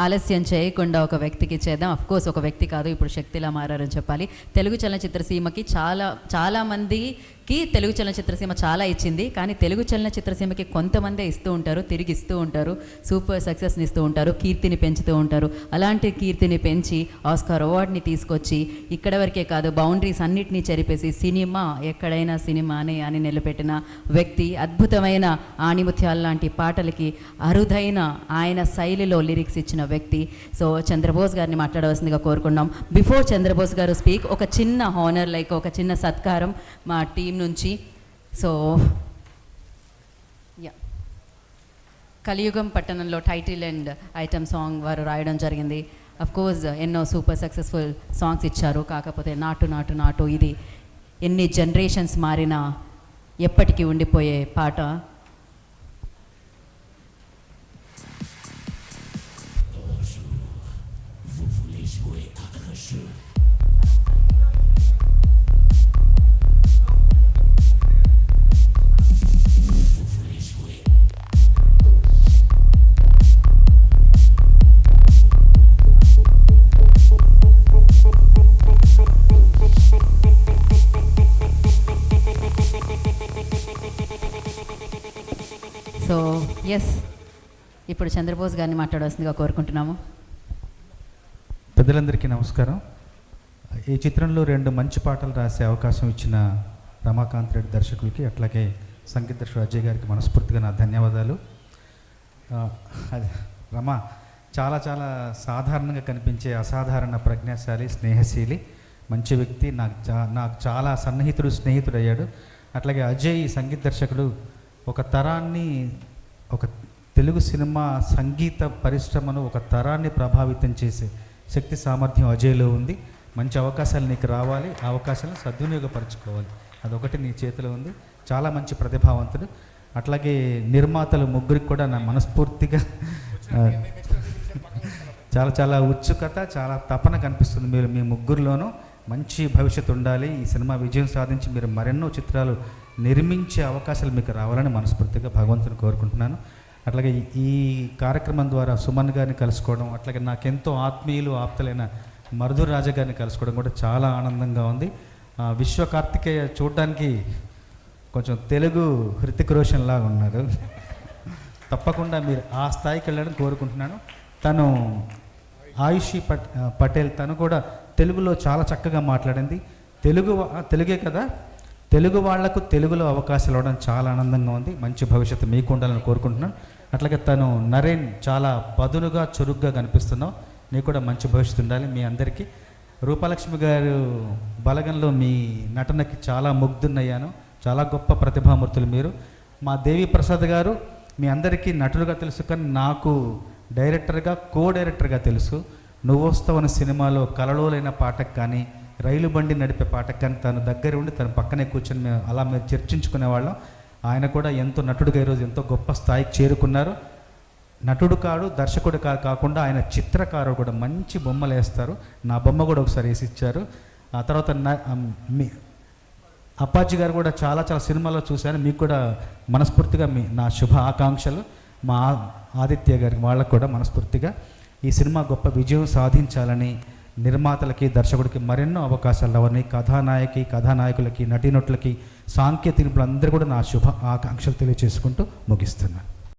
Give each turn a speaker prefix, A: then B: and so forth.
A: ఆలస్యం చేయకుండా ఒక వ్యక్తికి చేద్దాం. అఫ్ కోర్స్ ఒక వ్యక్తి కాదు, ఇప్పుడు శక్తిలా మారారని చెప్పాలి. తెలుగు చలనచిత్ర సీమకి చాలా మందికి తెలుగు చలనచిత్ర సీమ చాలా ఇచ్చింది. కానీ తెలుగు చలనచిత్ర సీమకి కొంతమందే ఇస్తూ ఉంటారు, తిరిగి ఇస్తూ ఉంటారు, సూపర్ సక్సెస్ని ఇస్తూ ఉంటారు, కీర్తిని పెంచుతూ ఉంటారు. అలాంటి కీర్తిని పెంచి ఆస్కార్ అవార్డ్ని తీసుకొచ్చి ఇక్కడ వరకే కాదు, బౌండరీస్ అన్నిటినీ చెరిపేసి సినిమా ఎక్కడైనా సినిమానే అని నిలబెట్టిన వ్యక్తి, అద్భుతమైన ఆణిముత్యాల లాంటి పాటలకి అరుదైన ఆయన శైలిలో లిరిక్స్ ఇచ్చిన వ్యక్తి. సో చంద్రబోస్ గారిని మాట్లాడవలసిందిగా కోరుకున్నాం. బిఫోర్ చంద్రబోస్ గారు స్పీక్, ఒక చిన్న హానర్, లైక్ ఒక చిన్న సత్కారం మా టీం నుంచి. సో కలియుగం పట్టణంలో టైటిల్ అండ్ ఐటమ్ సాంగ్ వారు రాయడం జరిగింది. అఫ్ కోర్స్ ఎన్నో సూపర్ సక్సెస్ఫుల్ సాంగ్స్ ఇచ్చారు. కాకపోతే నాటు నాటు నాటు ఇది ఎన్ని జనరేషన్స్ మారినా ఎప్పటికీ ఉండిపోయే పాట. సో ఎస్, ఇప్పుడు చంద్రబోస్ గారిని మాట్లాడాల్సిందిగా కోరుకుంటున్నాము.
B: పెద్దలందరికీ నమస్కారం. ఈ చిత్రంలో 2 మంచి పాటలు రాసే అవకాశం ఇచ్చిన రమాకాంత్ రెడ్డి దర్శకులకి, అట్లాగే సంగీత దర్శకుడు అజయ్ గారికి మనస్ఫూర్తిగా నా ధన్యవాదాలు. రమా చాలా సాధారణంగా కనిపించే అసాధారణ ప్రజ్ఞాశాలి, స్నేహశీలి, మంచి వ్యక్తి. నాకు చాలా స్నేహితుడు అయ్యాడు. అట్లాగే అజయ్ సంగీత దర్శకుడు, ఒక తరాన్ని, ఒక తెలుగు సినిమా సంగీత పరిశ్రమను ఒక తరాన్ని ప్రభావితం చేసే శక్తి సామర్థ్యం అజయ్లో ఉంది. మంచి అవకాశాలు నీకు రావాలి, ఆ అవకాశాలను సద్వినియోగపరచుకోవాలి, అదొకటి నీ చేతిలో ఉంది. చాలా మంచి ప్రతిభావంతుడు. అట్లాగే నిర్మాతలు ముగ్గురికి కూడా నా మనస్ఫూర్తిగా చాలా ఉత్సుకత, చాలా తపన కనిపిస్తుంది. మీరు మీ ముగ్గురులోనూ మంచి భవిష్యత్తు ఉండాలి. ఈ సినిమా విజయం సాధించి మీరు మరెన్నో చిత్రాలు నిర్మించే అవకాశాలు మీకు రావాలని మనస్ఫూర్తిగా భగవంతుని కోరుకుంటున్నాను. అట్లాగే ఈ కార్యక్రమం ద్వారా సుమన్ గారిని కలుసుకోవడం, అట్లాగే నాకెంతో ఆత్మీయులు ఆప్తులైన మరుధుర్ రాజా గారిని కలుసుకోవడం కూడా చాలా ఆనందంగా ఉంది. విశ్వ కార్తికేయ చూడడానికి కొంచెం తెలుగు హృతిక్ రోషన్ లాగా ఉన్నారు. తప్పకుండా మీరు ఆ స్థాయికి వెళ్ళాలని కోరుకుంటున్నాను. తను ఆయుషి పటేల్, తను కూడా తెలుగులో చాలా చక్కగా మాట్లాడింది. తెలుగే కదా, తెలుగు వాళ్లకు తెలుగులో అవకాశాలు ఇవ్వడం చాలా ఆనందంగా ఉంది. మంచి భవిష్యత్తు మీకు ఉండాలని కోరుకుంటున్నాను. అట్లాగే తను నరేన్, చాలా పదునుగా చురుగ్గా కనిపిస్తున్నావు, నీకు కూడా మంచి భవిష్యత్తు ఉండాలి. మీ అందరికీ రూపాలక్ష్మి గారు బలగంలో మీ నటనకి చాలా ముగ్ధున్నయ్యాను. చాలా గొప్ప ప్రతిభామూర్తులు మీరు. మా దేవి ప్రసాద్ గారు మీ అందరికీ నటులుగా తెలుసు, కానీ నాకు డైరెక్టర్గా, డైరెక్టర్గా తెలుసు. నువ్వు వస్తావు అనే సినిమాలో కలలోలైన పాటకు కానీ, రైలు బండి నడిపే పాటకు కానీ తను దగ్గర ఉండి తన పక్కనే కూర్చొని మేము అలా మీరు చర్చించుకునేవాళ్ళం. ఆయన కూడా ఎంతో నటుడుగా ఈరోజు ఎంతో గొప్ప స్థాయికి చేరుకున్నారు. నటుడు కాడు, దర్శకుడు కాకుండా ఆయన చిత్రకారుడు కూడా. మంచి బొమ్మలు వేస్తారు. నా బొమ్మ కూడా ఒకసారి వేసి ఇచ్చారు. ఆ తర్వాత అప్పాజీ గారు కూడా చాలా సినిమాల్లో చూశాను. మీకు కూడా మనస్ఫూర్తిగా నా శుభ ఆకాంక్షలు. మా ఆదిత్య గారికి వాళ్ళకు కూడా మనస్ఫూర్తిగా ఈ సినిమా గొప్ప విజయం సాధించాలని, నిర్మాతలకి, దర్శకుడికి మరెన్నో అవకాశాలు రావాలని, కథానాయకులకి, నటీనటులకి, సాంకేతికులందరూ కూడా నా శుభ ఆకాంక్షలు తెలియజేసుకుంటూ ముగిస్తున్నాను.